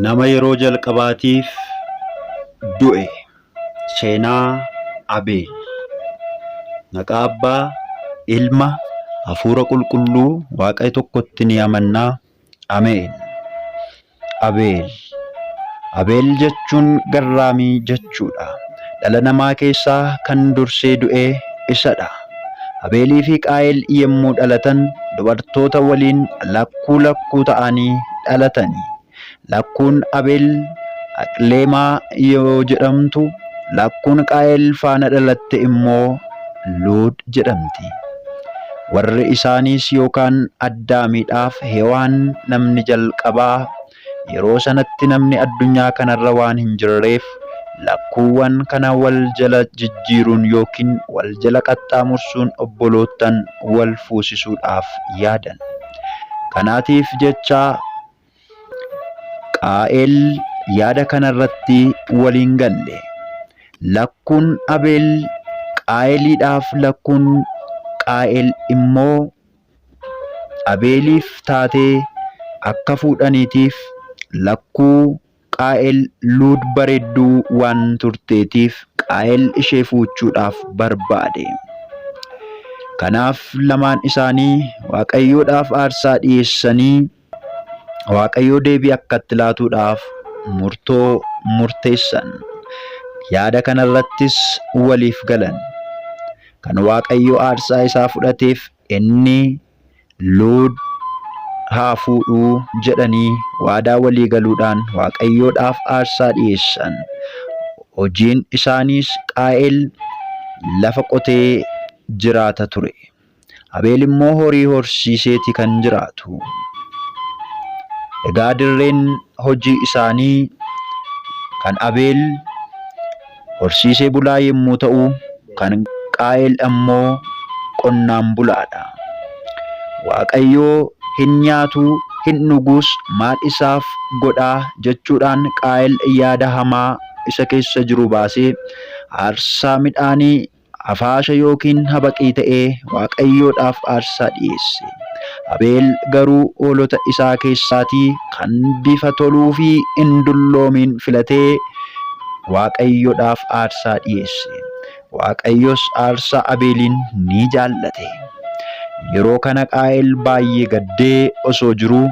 Nama yeroo jalqabaatiif du'e seenaa Abeel. Maqaa Abbaa, Ilma, Hafuura Qulqulluu Waaqa tokkotti ni amannaa. Ameen. Abeel. Abeel jechuun garraamii jechuudha. Dhala namaa keessaa kan dursee du'e isadha. Abeelii fi Qaayel yemmuu dhalatan dubartoota waliin lakkuu ta'anii dhalatanii. Lakkuun Abeel Aqleemaa yoo jedhamtu, lakkuun Qaayel faana dhalatte immoo Luud jedhamti. Warri isaaniis yookaan Addaamiidhaaf Hewaan namni jalqabaa yeroo sanatti namni addunyaa kanarra waan hin jirreef lakkuuwwan kana wal jala jijjiiruun yookiin wal jala qaxxaamursuun obboloottan wal fuusisuudhaaf yaadan. Kanaatiif jecha Qaayel yaada kanarratti waliin galle. Lakkuun Abeel Qaayeliidhaaf, lakkuun Qaayel immoo Abeeliif taatee akka fuudhaniitiif lakkuu Qaayel Luud bareedduu waan turteetiif Qaayel ishee fuuchuudhaaf barbaade. Kanaaf lamaan isaanii Waaqayyoodhaaf aarsaa dhiyeessanii Waaqayyoo deebii akka itti laatuudhaaf murtoo murteessan. Yaada kanarrattis waliif galan. Kan Waaqayyo aarsaa isaa fudhateef inni Luud haa fuudhuu jedhanii waadaa walii galuudhaan Waaqayyoodhaaf aarsaa dhiyeessan. Hojiin isaaniis Qaayel lafa qotee jiraata ture. Abeel immoo horii horsiiseeti kan jiraatu. Egaa dirreen hojii isaanii kan Abeel horsiisee bulaa yemmuu ta'u, kan Qaayel ammoo qonnaan bulaadha. Waaqayyoo hin nyaatu hin dhugus maal isaaf godhaa jechuudhaan Qaayel yaada hamaa isa keessa jiru baasee aarsaa midhaanii hafaasha yookiin habaqii ta'ee Waaqayyoodhaaf aarsaa dhiyeesse. Abeel garuu hoolota isaa keessaatii kan bifa toluu fi hin dulloomin filatee Waaqayyoodhaaf aarsaa dhiyeesse. Waaqayyos aarsaa Abeeliin ni jaallate. Yeroo kana Qaayel baay'ee gaddee osoo jiruu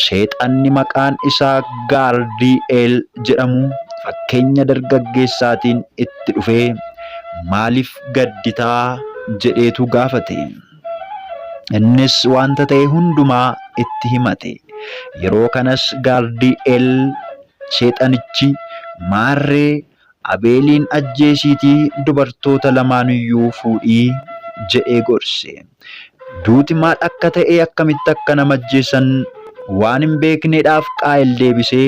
Seexanni maqaan isaa Gaardi'eel jedhamu fakkeenya dargaggeessaatiin itti dhufee maaliif gadditaa jedheetu gaafate. Innis wanta ta'e hundumaa itti himate. Yeroo kanas Gaardi'eel Seexanichi maarree Abeeliin ajjeesiitii dubartoota lamaanuyyuu fuudhii jedhee gorse. Duuti maal akka ta'e akkamitti akka nama ajjeesan waan hin beekneedhaaf Qaayel deebisee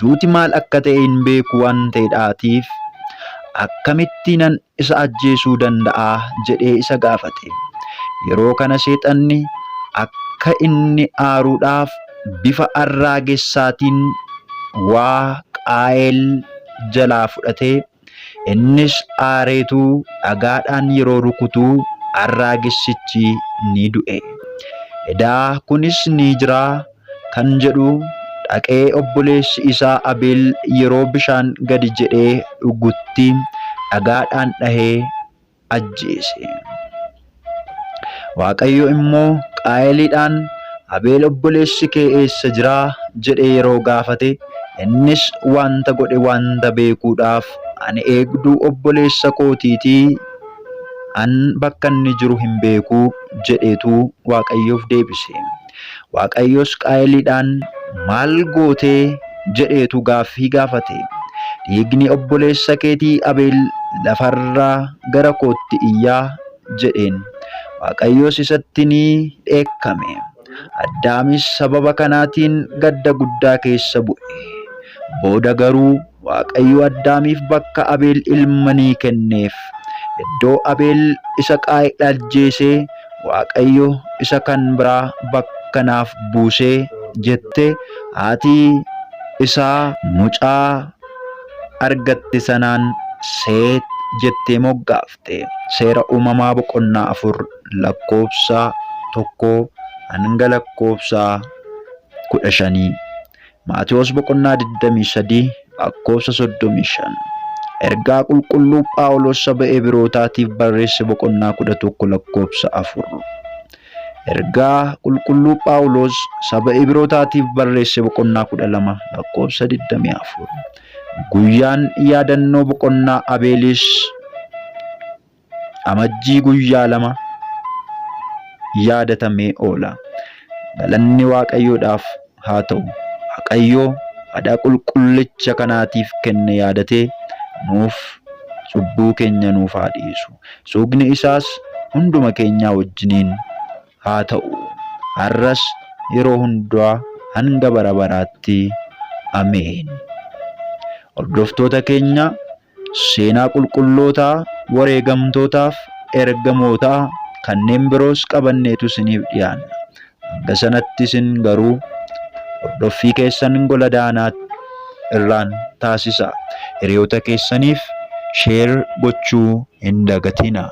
duuti maal akka ta'e hin beeku waan ta'eedhaatiif akkamittiinan isa ajjeesuu danda'a jedhee isa gaafate. Yeroo kana Seexanni akka inni aaruudhaaf bifa arraagessaatiin waa Qaayel jalaa fudhatee innis aareetuu dhagaadhaan yeroo rukutuu arraagessichi ni du'e. Edaa kunis ni jiraa kan jedhu dhaqee obboleessi isaa Abeel yeroo bishaan gadi jedhee dhugutti dhagaadhaan dhahee ajjeese. Waaqayyo immoo Qaayeliidhaan Abeel obboleessi kee eessa jiraa jedhee yeroo gaafate, innis wanta godhe wanta beekuudhaaf ani eegduu obboleessa kootiitii an bakka inni jiru hin beeku jedheetu Waaqayyoof deebise. Waaqayyos Qaayeliidhaan maal gootee jedheetu gaaffii gaafate. Dhiigni obboleessa keetii Abeel lafarraa gara kootti iyyaa jedheen. Waaqayyos isatti ni dheekkame. Addaamis sababa kanaatiin gadda guddaa keessa bu'e. Booda garuu Waaqayyo Addaamiif bakka Abeel ilma ni kenneef. Iddoo Abeel isa Qaayel ajjeesee Waaqayyo isa kan biraa bakka naaf buusee jette haati isaa mucaa argatte sanaan Seet jettee moggaafte. Seera uumamaa boqonnaa 4 lakkoofsa 1 hanga lakkoofsa 15. Maatewos boqonnaa 23 lakkoofsa 35. Ergaa qulqulluu Phaawulos saba Ibrootaatiif barreesse boqonnaa 11 lakkoofsa 4. Ergaa qulqulluu Phaawulos saba Ibrootaatiif barreesse boqonnaa 12 lakkoofsa 24. Guyyaan yaadannoo boqonnaa Abeelis amajjii guyyaa 2 yaadatamee oola. Galanni Waaqayyoodhaaf haa ta'u. Waaqayyo waadaa qulqullicha kanaatiif kenne yaadatee nuuf cubbuu keenya nuuf haa dhiisu. Suuqni isaas hunduma keenyaa wajjiniin haa ta'u. Har'as yeroo hundaa hanga bara baraatti. Ameen. Hordoftoota keenya, seenaa qulqullootaa, wareegamtootaaf ergamootaa kanneen biroos qabanneetu isiniif dhiyaanna. Hanga sanatti isin garuu hordoffii keessan gola daanaa irraan taasisaa. Hiriyoota keessaniif sheer gochuu hin dagatinaa.